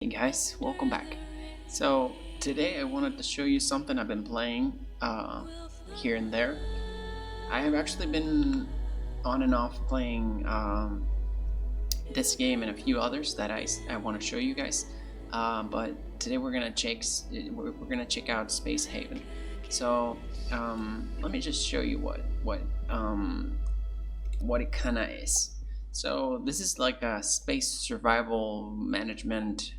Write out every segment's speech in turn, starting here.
Hey guys, welcome back. So today I wanted to show you something I've been playing here and there. I have actually been on and off playing this game and a few others that I want to show you guys. But today we're gonna check out Space Haven. So let me just show you what it kind of is. So this is like a space survival management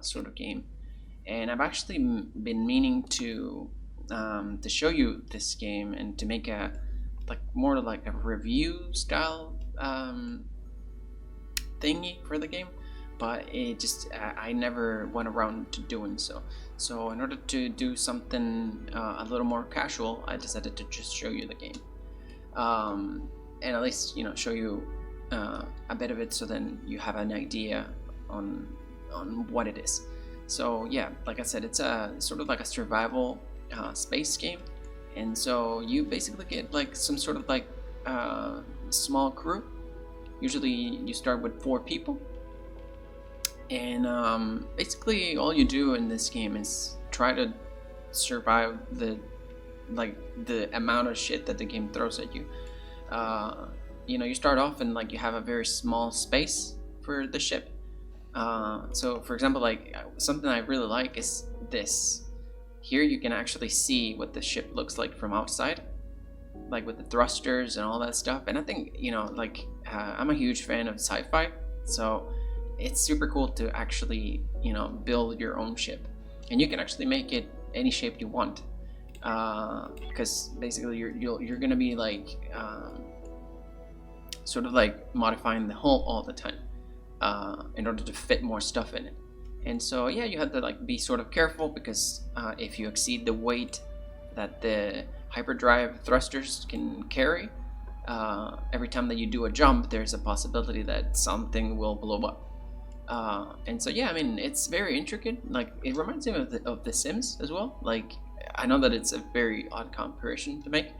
sort of game, and I've actually been meaning to show you this game and to make a more like a review style thingy for the game, but it just I never went around to doing so. So in order to do something a little more casual, I decided to just show you the game, and at least show you a bit of it, so then you have an idea on what it is. So yeah, like I said, it's a sort of like a survival space game, and so you basically get like some sort of like small crew. Usually you start with 4 people, and basically all you do in this game is try to survive the amount of shit that the game throws at you. You start off and like you have a very small space for the ship. So for example, like something I really like is this. Here you can actually see what the ship looks like from outside, like with the thrusters and all that stuff. And I think I'm a huge fan of sci-fi, so it's super cool to actually build your own ship, and you can actually make it any shape you want, because basically you're gonna be like sort of like modifying the hull all the time in order to fit more stuff in it. And so yeah, you have to like be sort of careful, because if you exceed the weight that the hyperdrive thrusters can carry, every time that you do a jump, there's a possibility that something will blow up. And so yeah, I mean, it's very intricate. Like, it reminds me of the Sims as well. Like, I know that it's a very odd comparison to make.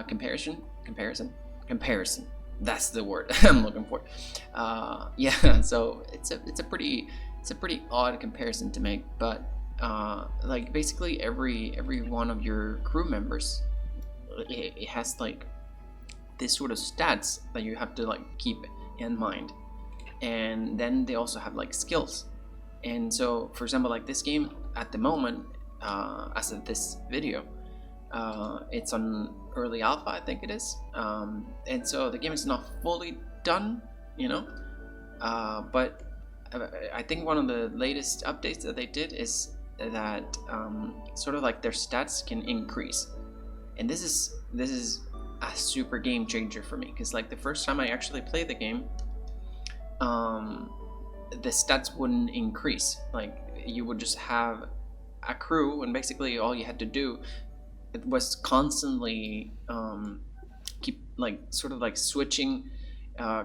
Comparison. That's the word I'm looking for. Yeah, so it's a pretty odd comparison to make, but like basically every one of your crew members, it has like this sort of stats that you have to like keep in mind, and then they also have like skills. And so for example, like this game at the moment, as of this video, it's on early alpha, I think it is, and so the game is not fully done, but I think one of the latest updates that they did is that sort of like their stats can increase, and this is a super game changer for me, because like the first time I actually played the game, the stats wouldn't increase. Like, you would just have a crew, and basically all you had to do, it was constantly keep like sort of like switching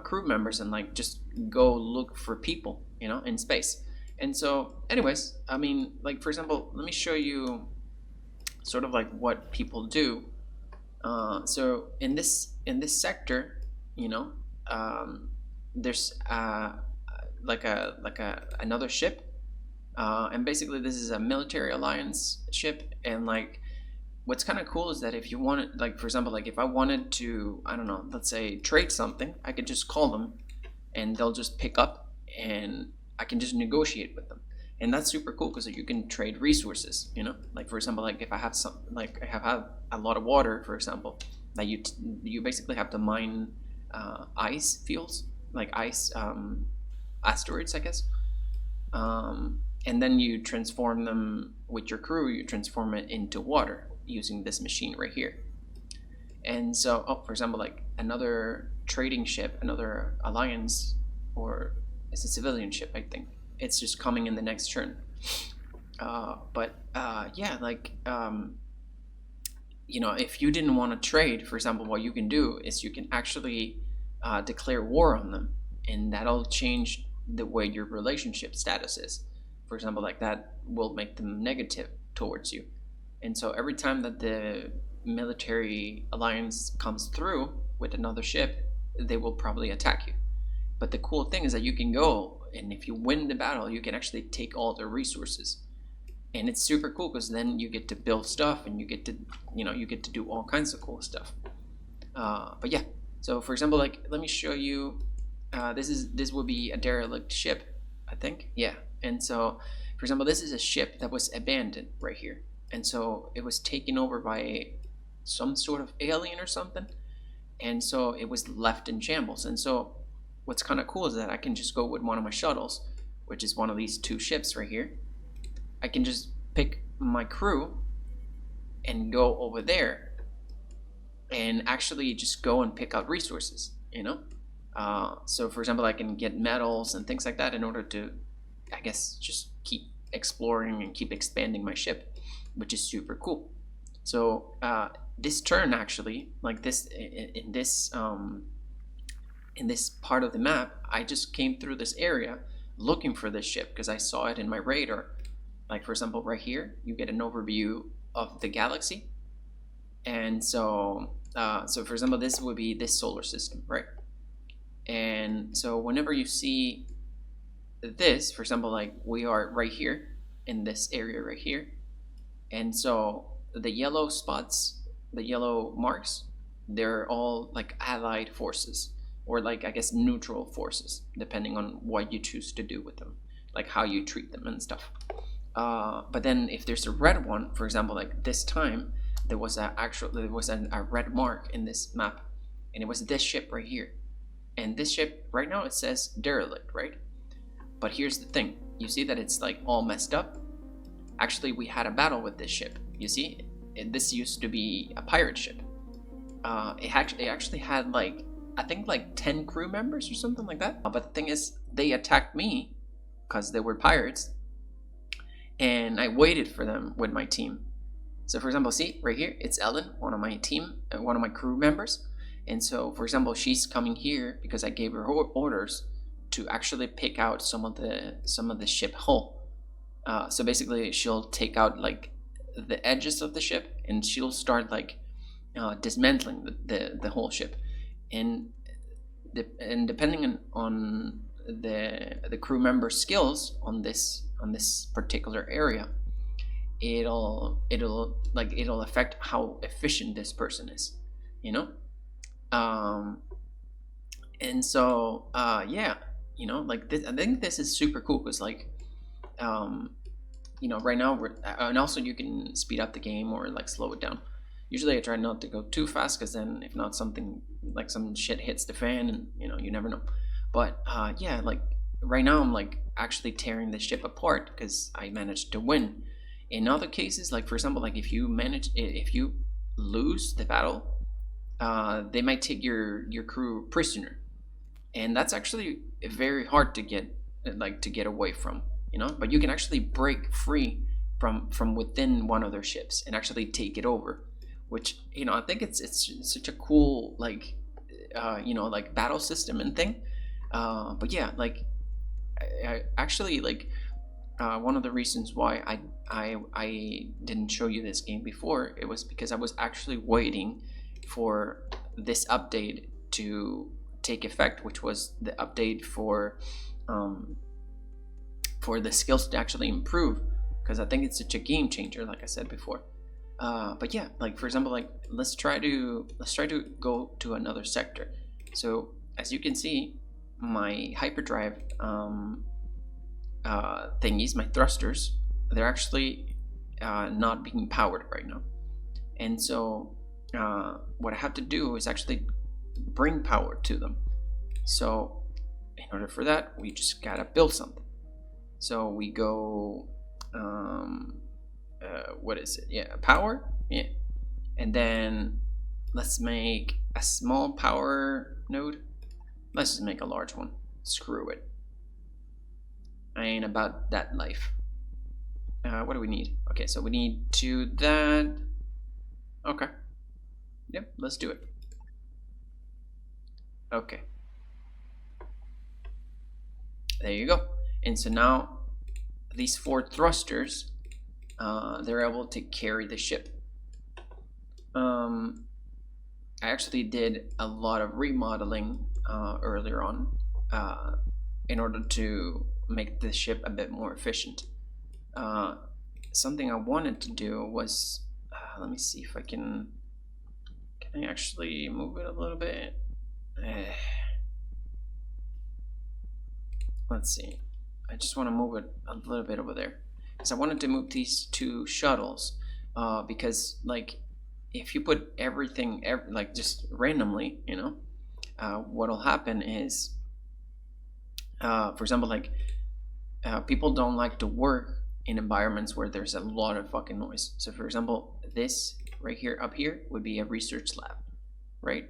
crew members, and like just go look for people in space. And so anyways, I mean, like for example, let me show you sort of like what people do. So in this sector, there's another ship, and basically this is a military alliance ship. And like, what's kind of cool is that if you wanted, like for example, like if I wanted to, I don't know, let's say trade something, I could just call them and they'll just pick up, and I can just negotiate with them. And that's super cool, because you can trade resources, like for example, like if I have I have a lot of water, for example, that you basically have to mine ice fields, like ice asteroids, I guess, and then you transform them with your crew. You transform it into water using this machine right here. And so, for example, like another trading ship, another alliance, or it's a civilian ship, I think it's just coming in the next turn. Yeah, like if you didn't want to trade, for example, what you can do is you can actually declare war on them, and that'll change the way your relationship status is. For example, like that will make them negative towards you. And so every time that the military alliance comes through with another ship, they will probably attack you. But the cool thing is that you can go and if you win the battle, you can actually take all the resources, and it's super cool because then you get to build stuff, and you get to do all kinds of cool stuff. But yeah, so for example, like, let me show you. This will be a derelict ship, I think. Yeah, and so for example, this is a ship that was abandoned right here, and so it was taken over by some sort of alien or something, and so it was left in shambles. And so what's kind of cool is that I can just go with one of my shuttles, which is one of these two ships right here. I can just pick my crew and go over there and actually just go and pick out resources, so for example, I can get metals and things like that in order to, I guess, just keep exploring and keep expanding my ship, which is super cool. So this turn, actually, like this, in this part of the map, I just came through this area looking for this ship because I saw it in my radar. Like, for example, right here, you get an overview of the galaxy. And so for example, this would be this solar system, right? And so whenever you see this, for example, like, we are right here in this area right here, and so the yellow spots, the yellow marks, they're all like allied forces, or like, I guess, neutral forces, depending on what you choose to do with them, like how you treat them and stuff. But then if there's a red one, for example, like this time, there was a red mark in this map, and it was this ship right here. And this ship right now, it says derelict, right? But here's the thing, you see that it's like all messed up. Actually, we had a battle with this ship. You see, this used to be a pirate ship. It actually had, like, I think like 10 crew members or something like that. But the thing is, they attacked me because they were pirates, and I waited for them with my team. So for example, see right here, it's Ellen, one of my crew members. And so, for example, she's coming here because I gave her orders to actually pick out some of the ship hull. So basically, she'll take out like the edges of the ship, and she'll start like dismantling the whole ship. And depending on the crew member skills on this particular area, it'll affect how efficient this person is, and so yeah, like this, I think this is super cool because, like, right now and also you can speed up the game or like slow it down. Usually I try not to go too fast because then if not, something like some shit hits the fan, and you never know. But yeah, like right now I'm like actually tearing the ship apart because I managed to win. In other cases, like for example, like if you lose the battle, they might take your crew prisoner, and that's actually very hard to get away from, but you can actually break free from within one of their ships and actually take it over, which I think it's such a cool, like like battle system and thing. But yeah, like I actually, like, one of the reasons why I didn't show you this game before, it was because I was actually waiting for this update to take effect, which was the update for the skills to actually improve, because I think it's such a game changer, like I said before. But yeah, like for example, like let's try to go to another sector. So as you can see, my hyperdrive thingies, my thrusters, they're actually not being powered right now, and so what I have to do is actually bring power to them. So in order for that, we just gotta build something. So we go what is it? Yeah, power. Yeah, and then let's make a small power node. Let's just make a large one. Screw it, I ain't about that life. What do we need? Okay, so we need to that. Okay. Yep, let's do it. Okay. There you go. And so now these 4 thrusters, they're able to carry the ship. I actually did a lot of remodeling earlier on, in order to make the ship a bit more efficient. Uh, Something I wanted to do was, let me see if I can I actually move it a little bit. Eh, let's see. I just want to move it a little bit over there because I wanted to move these two shuttles, because like if you put everything like just randomly, what'll happen is, for example, like people don't like to work in environments where there's a lot of fucking noise. So for example, this right here up here would be a research lab, right?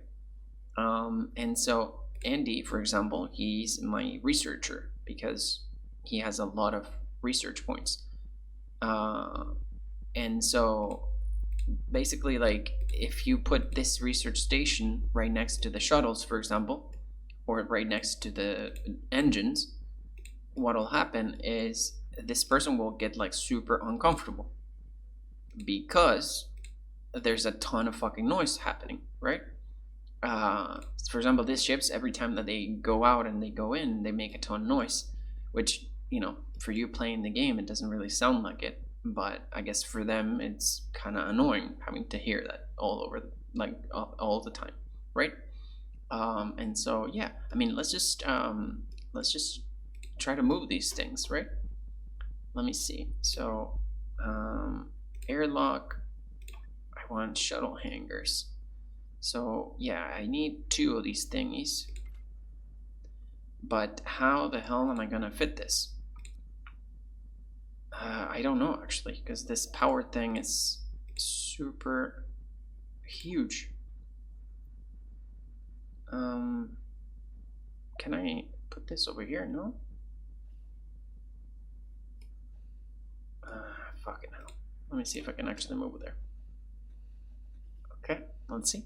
And so Andy, for example, he's my researcher because he has a lot of research points. And so basically, like if you put this research station right next to the shuttles, for example, or right next to the engines, what'll happen is this person will get like super uncomfortable because there's a ton of fucking noise happening, right? For example, these ships, every time that they go out and they go in, they make a ton of noise, which, for you playing the game, it doesn't really sound like it, but I guess for them, it's kind of annoying having to hear that all over, like all the time, right? And so, yeah, I mean, let's just try to move these things, right? Let me see. So, airlock, I want shuttle hangars. So yeah, I need 2 of these thingies. But how the hell am I gonna fit this? I don't know actually, because this power thing is super huge. Can I put this over here? No? Fucking hell. Let me see if I can actually move it there. Okay, let's see.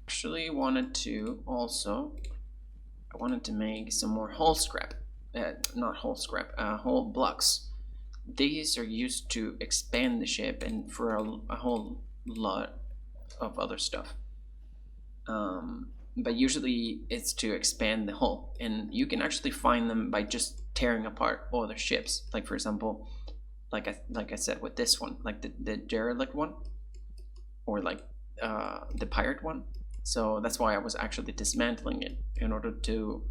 Actually wanted to also, I wanted to make some more hull scrap. Not hull scrap, hull blocks. These are used to expand the ship and for a whole lot of other stuff. But usually it's to expand the hull, and you can actually find them by just tearing apart other ships. Like for example, like I said with this one, like the derelict one, or like the pirate one. So that's why I was actually dismantling it in order to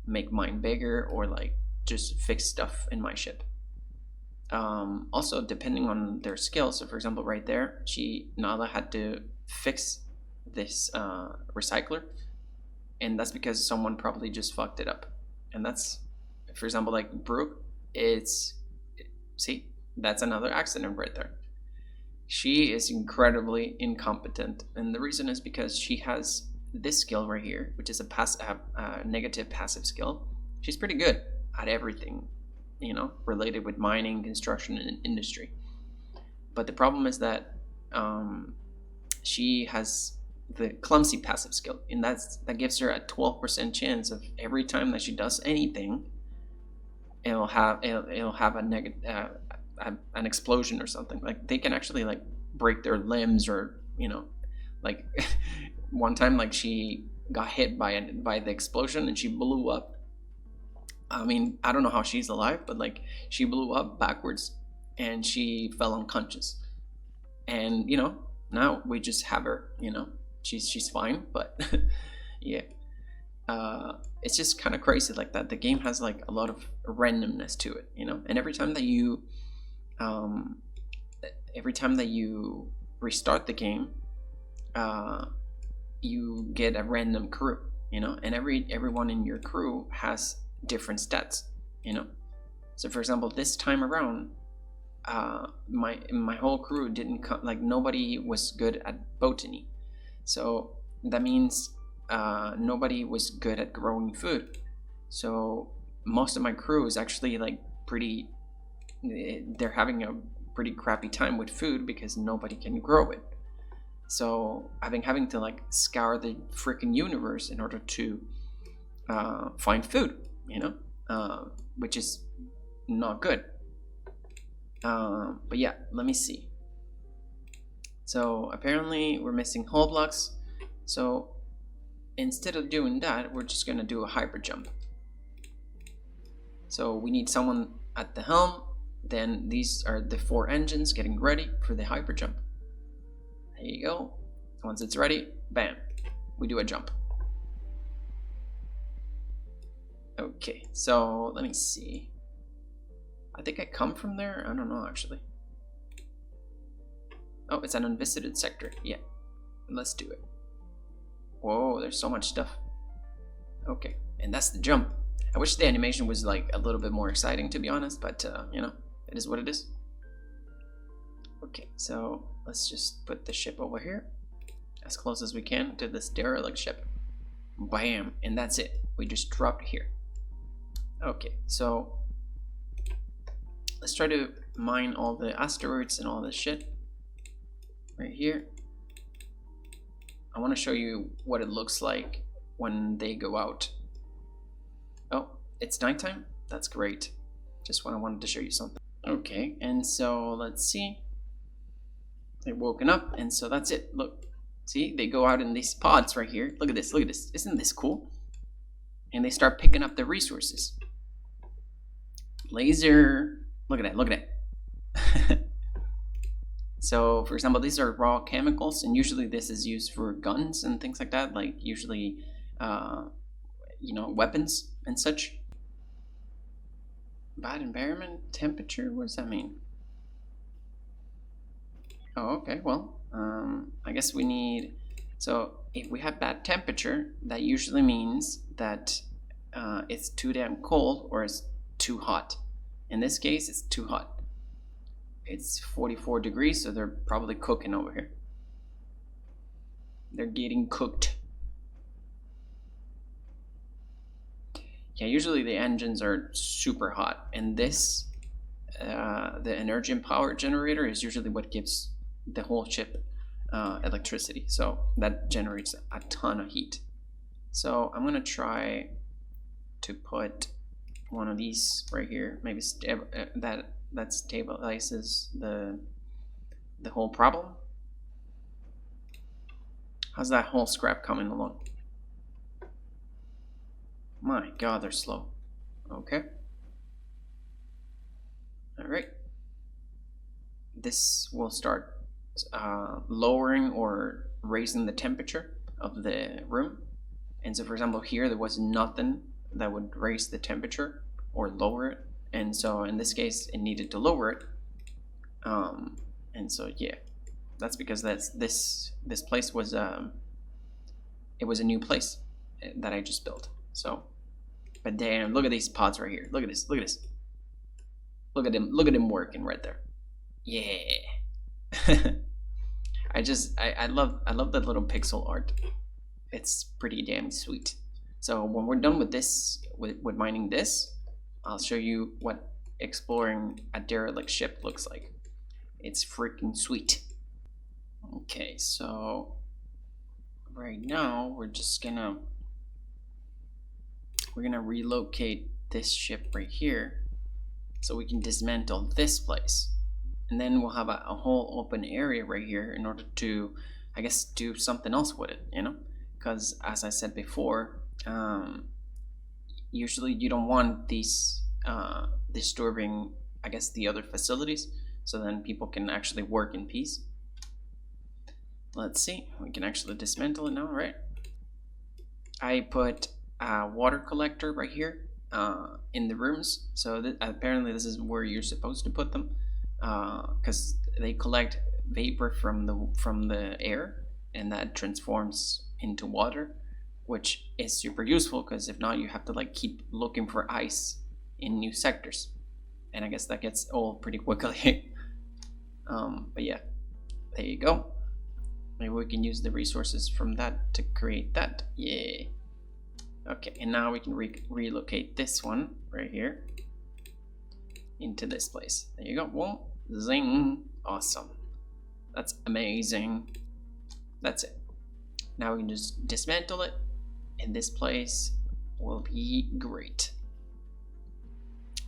make mine bigger or like just fix stuff in my ship. Also, depending on their skill. So, for example, right there, Nala had to fix this recycler, and that's because someone probably just fucked it up. And that's, for example, like Brooke. See, that's another accident right there. She is incredibly incompetent, and the reason is because she has this skill right here, which is a negative passive skill. She's pretty good at everything, related with mining, construction, and industry. But the problem is that she has the clumsy passive skill, and that gives her a 12% chance of every time that she does anything, it'll have a negative. An explosion or something. Like they can actually like break their limbs, or like one time, like she got hit by the explosion and she blew up. I mean, I don't know how she's alive, but like she blew up backwards and she fell unconscious. And now we just have her. She's fine, but yeah. It's just kind of crazy like that. The game has like a lot of randomness to it, and every time that you restart the game, you get a random crew, and everyone in your crew has different stats, So for example, this time around, my whole crew didn't come, like nobody was good at botany, so that means nobody was good at growing food. So most of my crew is actually like they're having a pretty crappy time with food because nobody can grow it. So I've been having to like scour the freaking universe in order to find food, which is not good. But yeah, let me see. So apparently we're missing hull blocks. So instead of doing that, we're just gonna do a hyper jump. So we need someone at the helm. Then these are the 4 engines getting ready for the hyper jump. There you go. Once it's ready, bam, we do a jump. Okay, so let me see. I think I come from there. I don't know actually. Oh, it's an unvisited sector. Yeah, let's do it. Whoa, there's so much stuff. Okay, and that's the jump. I wish the animation was like a little bit more exciting, to be honest, but you know, it is what it is. Okay, so let's just put the ship over here as close as we can to this derelict ship. Bam, and that's it. We just dropped here. Okay, so let's try to mine all the asteroids and all this shit right here. I want to show you what it looks like when they go out. Oh, it's nighttime? That's great. Just when I wanted to show you something. Okay, and so let's see. They've woken up, and so that's it. Look, see, they go out in these pods right here. Look at this, look at this. Isn't this cool? And they start picking up the resources. Laser. Look at that, look at that. So, for example, these are raw chemicals, and usually this is used for guns and things like that, like usually, you know, weapons and such. Bad environment temperature? What does that mean? Oh, okay, well, I guess we need, so if we have bad temperature, that usually means that it's too damn cold or it's too hot. In this case, it's too hot. It's 44 degrees, so they're probably cooking over here. They're getting cooked. Yeah, usually the engines are super hot, and this, the energy and power generator is usually what gives the whole ship electricity. So that generates a ton of heat. So I'm gonna try to put one of these right here. Maybe that stabilizes the whole problem. How's that whole scrap coming along? My god, they're slow. Okay. Alright. This will start lowering or raising the temperature of the room. And so, for example, here there was nothing that would raise the temperature or lower it. And so in this case, it needed to lower it. And so, yeah, that's because this place was it was a new place that I just built. So, but damn, look at these pods right here. Look at this. Look at this. Look at him working right there. Yeah. I love that little pixel art. It's pretty damn sweet. So when we're done with this, with mining this, I'll show you what exploring a derelict ship looks like. It's freaking sweet. Okay, so right now we're gonna relocate this ship right here so we can dismantle this place, and then we'll have a whole open area right here in order to, I guess, do something else with it, you know, because as I said before, usually you don't want these disturbing, I guess, the other facilities, so then people can actually work in peace. Let's see, we can actually dismantle it now, right? I put a water collector right here in the rooms, so apparently this is where you're supposed to put them, because they collect vapor from the air, and that transforms into water, which is super useful, because if not, you have to like keep looking for ice in new sectors, and I guess that gets old pretty quickly. But yeah, there you go. Maybe we can use the resources from that to create that. Yeah. Okay, and now we can relocate this one right here into this place. There you go. Whoa, zing. Awesome. That's amazing. That's it. Now we can just dismantle it, and this place will be great.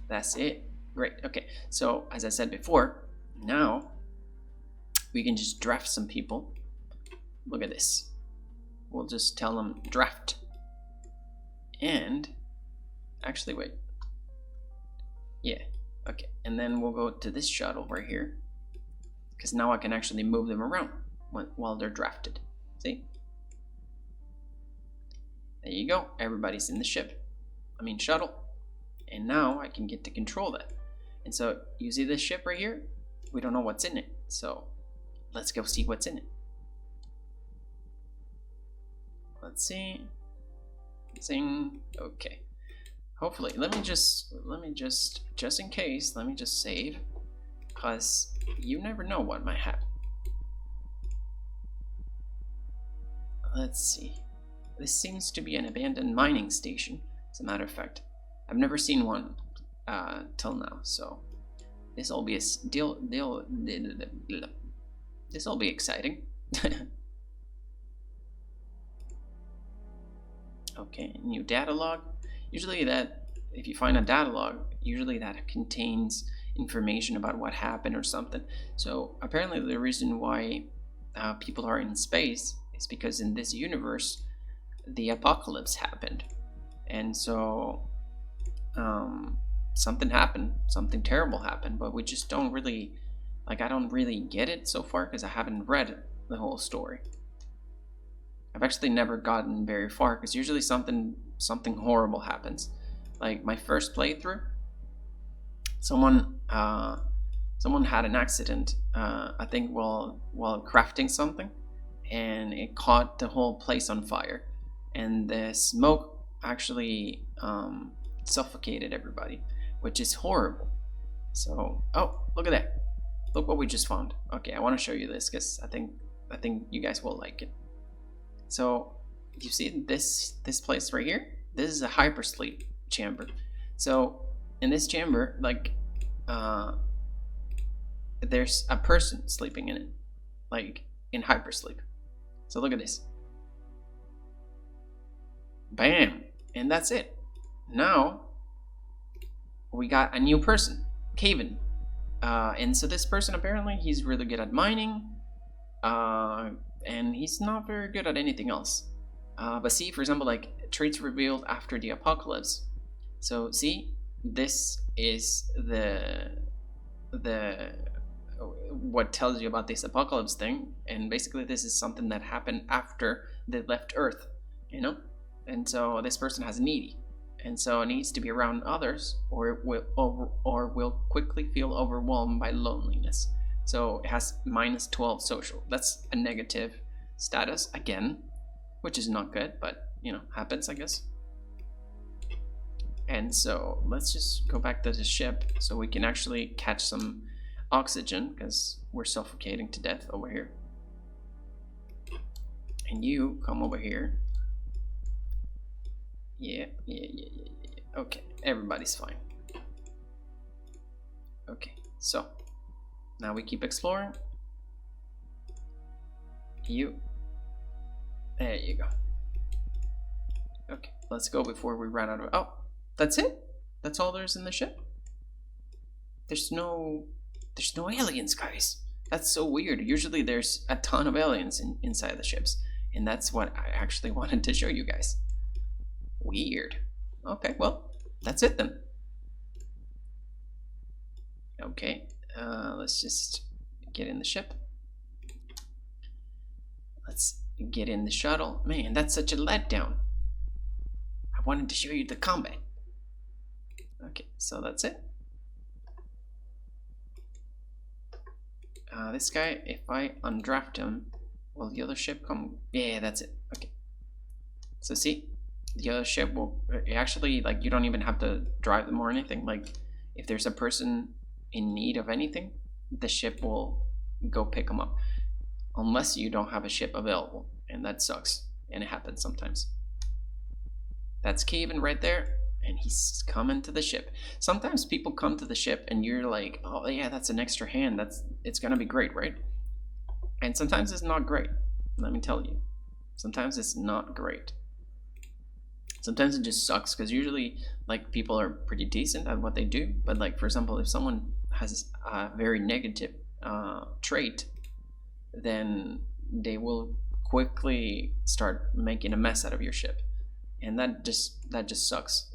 That's it. Great. Okay, so as I said before, now we can just draft some people. Look at this. we'll just tell them draft. And actually, wait. Yeah, okay. And then we'll go to this shuttle right here, because now I can actually move them around while they're drafted. See? There you go. Everybody's in the shuttle. And now I can get to control that. And so you see this ship right here? We don't know what's in it. So let's go see what's in it. Let's see. Zing. Okay. Hopefully, let me just in case, let me just save, because you never know what might happen. Let's see. This seems to be an abandoned mining station, as a matter of fact. I've never seen one till now, so this'll be this'll be exciting. Okay, new data log. Usually if you find a data log, usually that contains information about what happened or something. So apparently the reason why people are in space is because in this universe the apocalypse happened, and so something happened, something terrible happened, but we just don't really, like, I don't really get it so far because I haven't read the whole story. I've actually never gotten very far because usually something horrible happens. Like my first playthrough, someone had an accident, I think while crafting something, and it caught the whole place on fire, and the smoke actually suffocated everybody, which is horrible. So, oh, look at that. Look what we just found. Okay, I want to show you this because I think you guys will like it. So, you see this place right here? This is a hypersleep chamber. So, in this chamber, like, there's a person sleeping in it, like in hypersleep. So look at this. Bam! And that's it. Now we got a new person, Kaven. And so this person, apparently he's really good at mining, and he's not very good at anything else. But see, for example, like traits revealed after the apocalypse. So see, this is the what tells you about this apocalypse thing, and basically this is something that happened after they left Earth, you know. And so this person has needy, and so it needs to be around others, or it will quickly feel overwhelmed by loneliness. So it has -12 social. That's a negative status again, which is not good, but you know, happens, I guess. And so let's just go back to the ship so we can actually catch some oxygen, because we're suffocating to death over here. And you come over here. Yeah. Okay, everybody's fine. Okay, so now we keep exploring. There you go. Okay, let's go before we run out of. Oh, that's it? That's all there's in the ship? There's no aliens, guys. That's so weird. Usually there's a ton of aliens inside the ships, and that's what I actually wanted to show you guys. Weird. Okay, well, that's it then. Okay, let's just get in the ship. Let's get in the shuttle. Man, that's such a letdown. I wanted to show you the combat. Okay, so that's it. This guy, if I undraft him, will the other ship come? Yeah, that's it. Okay. So see, the other ship will actually, like, you don't even have to drive them or anything. Like, if there's a person in need of anything, the ship will go pick them up. Unless you don't have a ship available, and that sucks, and it happens sometimes. That's Kaven right there, and he's coming to the ship. Sometimes people come to the ship and you're like, oh yeah, that's an extra hand, it's gonna be great, right? And sometimes it's not great, let me tell you. Sometimes it's not great. Sometimes it just sucks, because usually, like, people are pretty decent at what they do, but, like, for example, if someone has a very negative trait, then they will quickly start making a mess out of your ship, and that just sucks.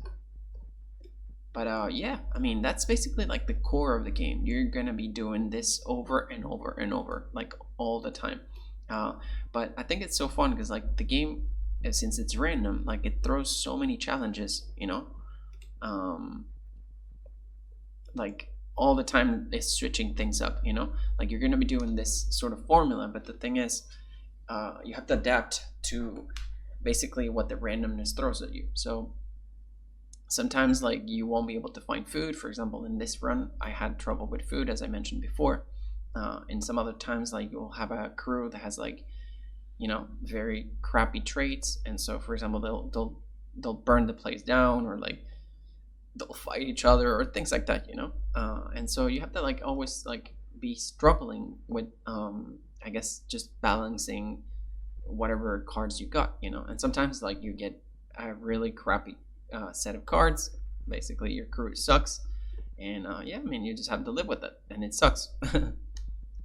But yeah, I mean that's basically like the core of the game. You're gonna be doing this over and over and over, like all the time. Uh, but I think it's so fun because like the game, since it's random, like it throws so many challenges. Um, like all the time it's switching things up. Like you're gonna be doing this sort of formula, but the thing is, you have to adapt to basically what the randomness throws at you. So sometimes like you won't be able to find food. For example, in this run I had trouble with food, as I mentioned before. And some other times like you'll have a crew that has like very crappy traits, and so for example they'll burn the place down, or like they'll fight each other or things like that. And so you have to like always like be struggling with I guess just balancing whatever cards you got. And sometimes like you get a really crappy set of cards. Basically your crew sucks, and yeah, I mean you just have to live with it, and it sucks.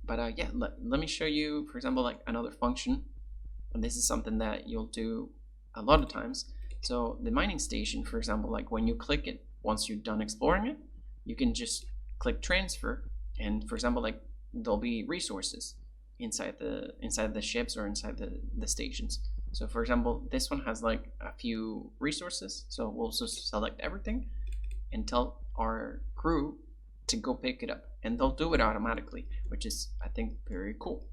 But yeah, let me show you, for example, like another function, and this is something that you'll do a lot of times. So the mining station, for example, like when you click it, once you're done exploring it, you can just click transfer, and for example, like there'll be resources inside the ships or inside the stations. So for example, this one has like a few resources, so we'll just select everything and tell our crew to go pick it up, and they'll do it automatically, which is, I think, very cool,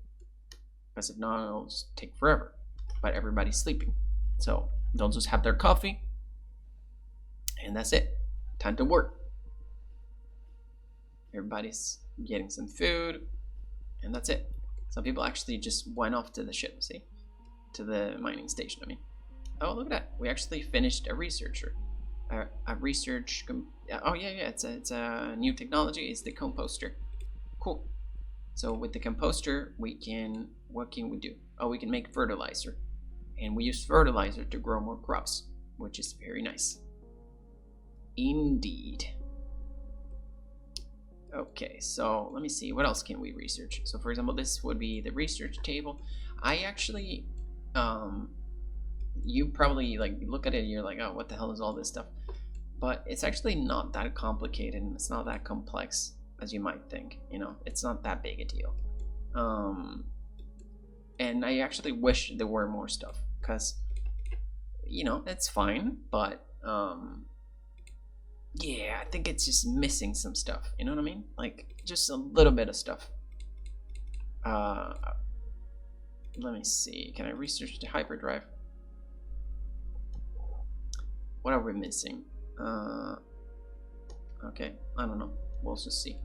because if not it'll just take forever. But everybody's sleeping, so they'll just have their coffee and that's it. Time to work. Everybody's getting some food, and that's it. Some people actually just went off to the ship, see? To the mining station, I mean. Oh, look at that. We actually finished a researcher. A research... oh, yeah, it's a new technology. It's the composter. Cool. So with the composter, we can... What can we do? Oh, we can make fertilizer. And we use fertilizer to grow more crops, which is very nice. Indeed. Okay, so let me see, what else can we research? So for example, this would be the research table. I actually, you probably like look at it and you're like, oh, what the hell is all this stuff? But it's actually not that complicated, and it's not that complex as you might think. It's not that big a deal. And I actually wish there were more stuff, because it's fine, but yeah, I think it's just missing some stuff. You know what I mean? Like just a little bit of stuff. Let me see. Can I research the hyperdrive? What are we missing? Okay, I don't know. We'll just see.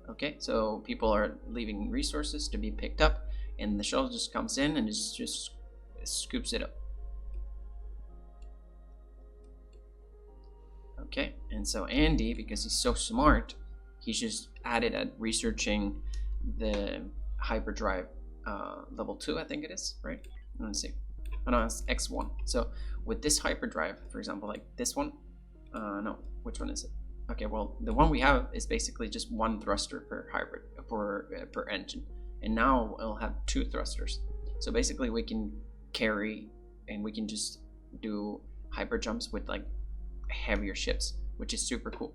Okay, so people are leaving resources to be picked up, and the shuttle just comes in and just scoops it up. Okay, and so Andy, because he's so smart, he's just added at researching the hyperdrive level 2, I think it is, right? Let's see. Oh no, it's X1. So with this hyperdrive, for example, like this one, no, which one is it? Okay, well, the one we have is basically just one thruster per hybrid, per engine, and now it'll have 2 thrusters. So basically we can carry, and we can just do hyper jumps with like heavier ships, which is super cool.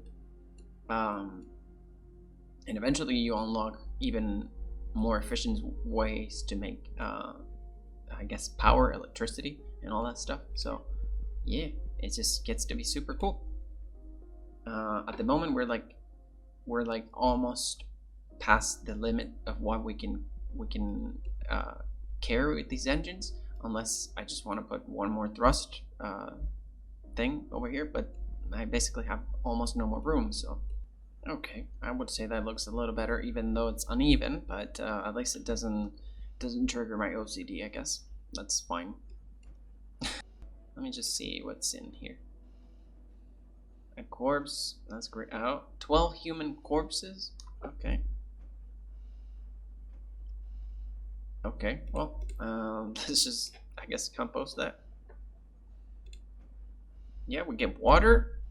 And eventually you unlock even more efficient ways to make I guess power, electricity, and all that stuff. So yeah, it just gets to be super cool. At the moment we're like almost past the limit of what we can carry with these engines, unless I just want to put one more thrust thing over here, but I basically have almost no more room. So okay, I would say that looks a little better, even though it's uneven, but at least it doesn't trigger my OCD, I guess. That's fine. Let me just see what's in here. A corpse, that's great. Oh, 12 human corpses? Okay. Okay, well, let's just, I guess, compost that. Yeah, we get water,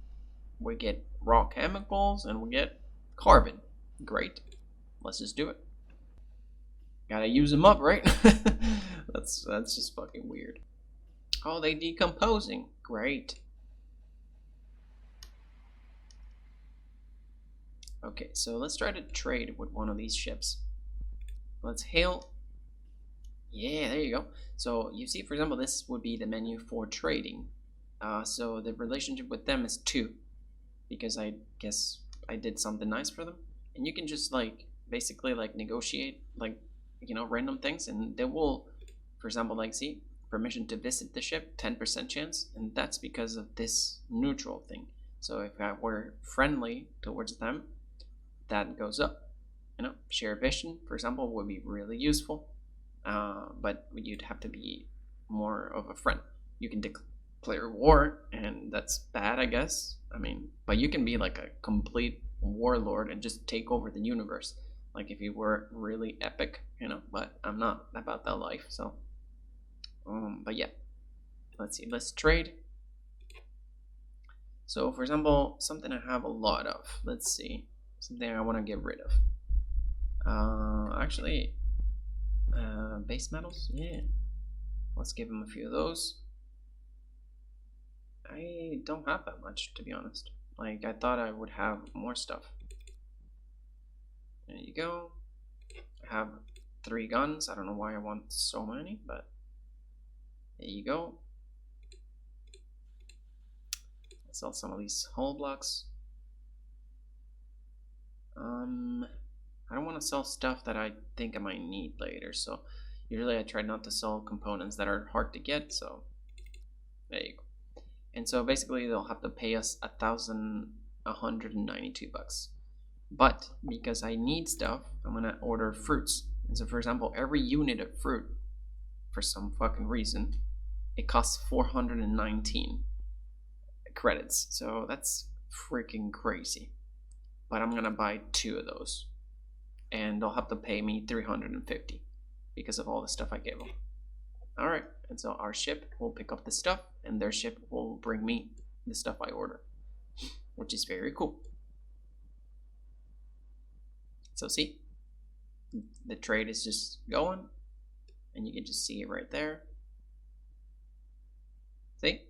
we get raw chemicals, and we get carbon. Great. Let's just do it. Gotta use them up, right? That's just fucking weird. Oh, they decomposing. Great. Okay, so let's try to trade with one of these ships. Let's hail. Yeah, there you go. So you see, for example, this would be the menu for trading. So the relationship with them is 2, because I guess I did something nice for them. And you can just like basically like negotiate like, you know, random things, and they will, for example, like see, permission to visit the ship, 10% chance, and that's because of this neutral thing. So if I were friendly towards them, that goes up. You know, share vision, for example, would be really useful. But you'd have to be more of a friend. You can declare war, and that's bad, I guess. I mean, but you can be like a complete warlord and just take over the universe, like if you were really epic, you know. But I'm not about that life, so. But yeah, let's see. Let's trade. So, for example, something I have a lot of. Let's see, something I want to get rid of. Actually, base metals. Yeah, let's give him a few of those. I don't have that much, to be honest. Like, I thought I would have more stuff. There you go. I have 3 guns. I don't know why I want so many, but there you go. Let's sell some of these hull blocks. I don't want to sell stuff that I think I might need later, so usually I try not to sell components that are hard to get, so there you go. And so basically they'll have to pay us $1,192. But because I need stuff, I'm gonna order fruits. And so for example, every unit of fruit, for some fucking reason, it costs 419 credits. So that's freaking crazy. But I'm gonna buy 2 of those, and they'll have to pay me 350 because of all the stuff I gave them. All right, and so our ship will pick up the stuff, and their ship will bring me the stuff I order, which is very cool. So see, the trade is just going, and you can just see it right there. See?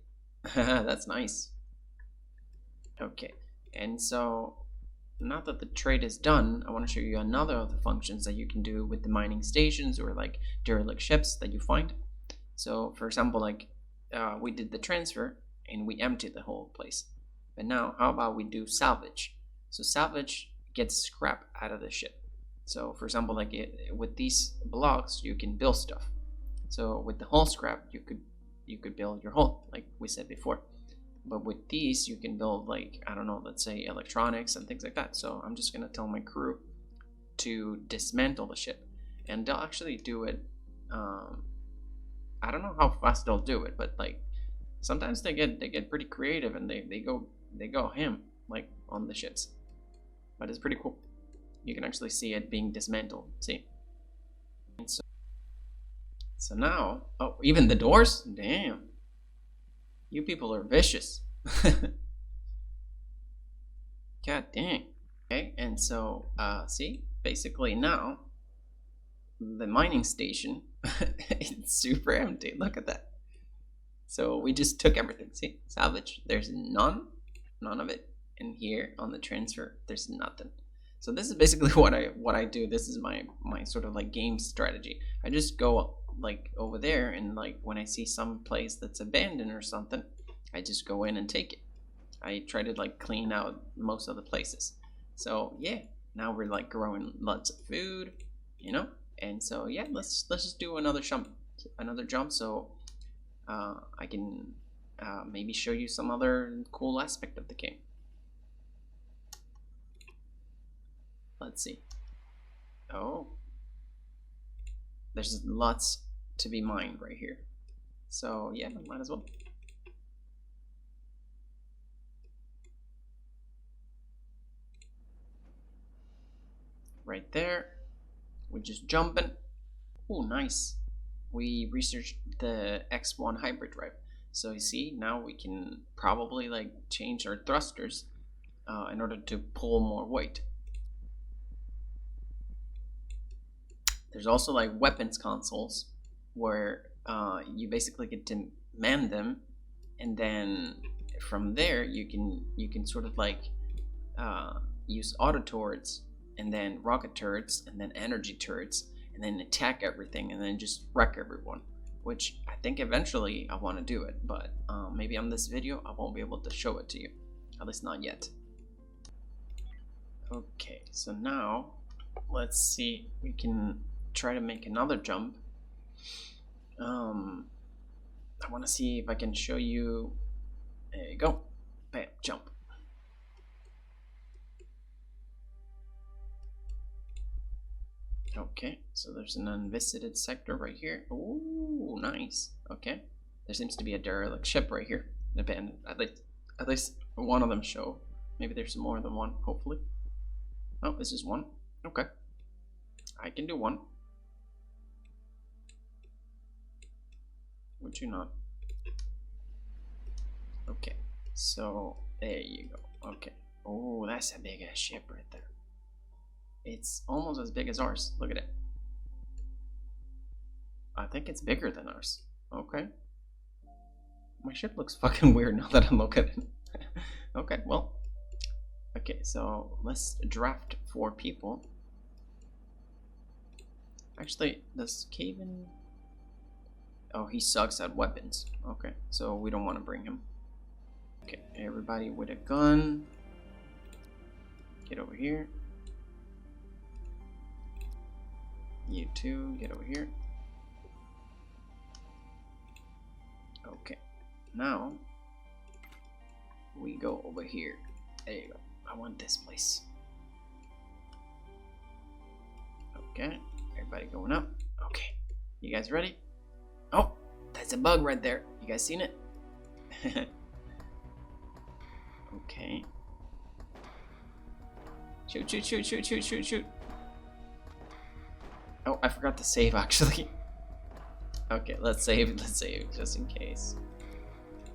That's nice. Okay, and so now that the trade is done, I want to show you another of the functions that you can do with the mining stations or like derelict ships that you find. So for example, like we did the transfer and we emptied the whole place. But now how about we do salvage? So salvage gets scrap out of the ship. So for example, like with these blocks you can build stuff. So with the hull scrap you could build your hull, like we said before. But with these you can build, like, I don't know, let's say electronics and things like that. So I'm just gonna tell my crew to dismantle the ship, and they'll actually do it. I don't know how fast they'll do it, but like sometimes they get pretty creative and they go ham like on the ships. But it's pretty cool. You can actually see it being dismantled. See? And so now, oh, even the doors? Damn. You people are vicious. God dang. Okay, and so, see, basically now, the mining station, it's super empty. Look at that. So we just took everything. See, salvage, there's none of it. And here on the transfer, there's nothing. So this is basically what I do. This is my sort of like game strategy. I just go like over there, and like when I see some place that's abandoned or something, I just go in and take it. I try to like clean out most of the places. So yeah, now we're like growing lots of food, you know. And so yeah, let's just do another jump. So I can maybe show you some other cool aspect of the game. Let's see. Oh, there's lots to be mined right here. So yeah, might as well. Right there, we're just jumping. Oh, nice. We researched the X1 hybrid drive. So you see, now we can probably like change our thrusters in order to pull more weight. There's also like weapons consoles where you basically get to man them, and then from there you can sort of like use auto turrets, and then rocket turrets, and then energy turrets, and then attack everything, and then just wreck everyone. Which I think eventually I want to do it, but maybe on this video I won't be able to show it to you, at least not yet. Okay, so now let's see, we can try to make another jump. I want to see if I can show you. There you go. Bam, jump. Okay, so there's an unvisited sector right here. Ooh, nice. Okay, there seems to be a derelict ship right here, abandoned. At least one of them show. Maybe there's more than one. Hopefully. Oh, this is one. Okay, I can do one. Would you not? Okay, so there you go. Okay. Oh, that's a big ass ship right there. It's almost as big as ours. Look at it. I think it's bigger than ours. Okay. My ship looks fucking weird now that I look at it. Okay, well. Okay, so let's draft 4 people. Actually, does Caven... Oh, he sucks at weapons. Okay, so we don't want to bring him. Okay, everybody with a gun. Get over here. You two, get over here. Okay, now we go over here. There you go. I want this place. Okay, everybody going up. Okay, you guys ready? Oh, that's a bug right there. You guys seen it? Okay. Shoot, shoot, shoot, shoot, shoot, shoot, shoot. Oh, I forgot to save actually. Okay, let's save just in case.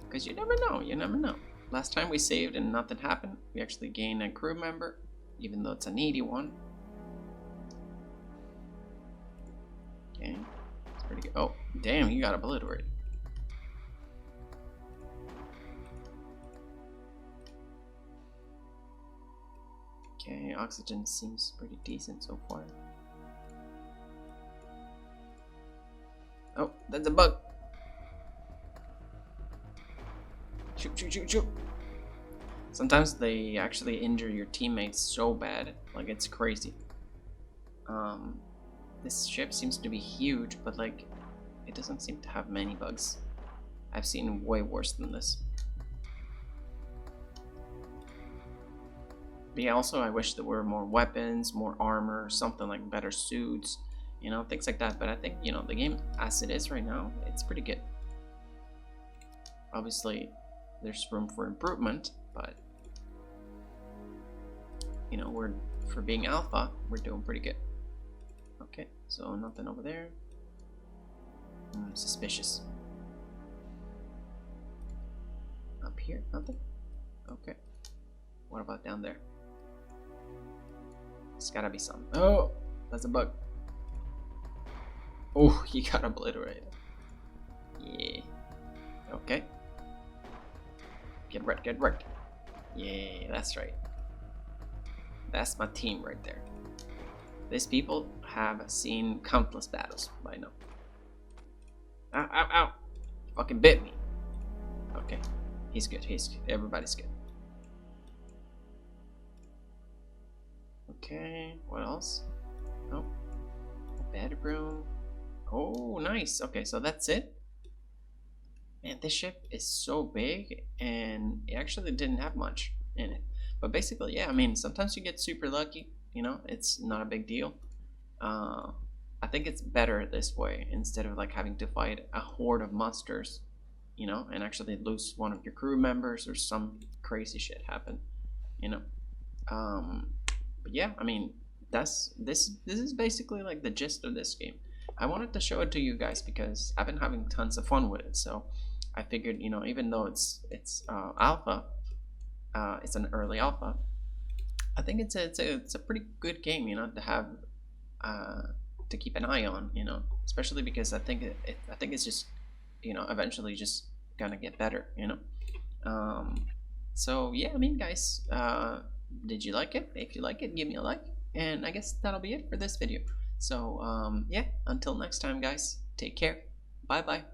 Because you never know, you never know. Last time we saved and nothing happened, we actually gained a crew member, even though it's a needy one. Okay, it's pretty good. Oh, damn, you got obliterated. Okay, oxygen seems pretty decent so far. Oh, that's a bug. Shoot, shoot, shoot, shoot. Sometimes they actually injure your teammates so bad, like it's crazy. This ship seems to be huge, but like, it doesn't seem to have many bugs. I've seen way worse than this. But yeah, also I wish there were more weapons, more armor, something like better suits, you know, things like that. But I think, you know, the game as it is right now, it's pretty good. Obviously, there's room for improvement, but you know, for being alpha, we're doing pretty good. Okay, so nothing over there. Suspicious. Up here, nothing. Okay. What about down there? There's gotta be some. Oh, that's a bug. Oh, he got obliterated. Yeah. Okay. Get wrecked, get wrecked. Yeah, that's right. That's my team right there. These people have seen countless battles by now. Ow, ow, ow. He fucking bit me. Okay. He's good, everybody's good. Okay, what else? Oh. Bedroom. Oh, nice. Okay, so that's it. Man, this ship is so big, and it actually didn't have much in it. But basically, yeah, I mean, sometimes you get super lucky, you know, it's not a big deal. I think it's better this way, instead of like having to fight a horde of monsters, you know, and actually lose one of your crew members or some crazy shit happen, you know. But yeah, I mean, this is basically like the gist of this game. I wanted to show it to you guys because I've been having tons of fun with it, so I figured, you know, even though it's alpha, it's an early alpha, I think it's a pretty good game, you know, to have to keep an eye on, you know, especially because I think I think it's just, you know, eventually just gonna get better, you know. So yeah, I mean, guys, did you like it? If you like it, give me a like, and I guess that'll be it for this video. So yeah, until next time, guys, take care. Bye bye.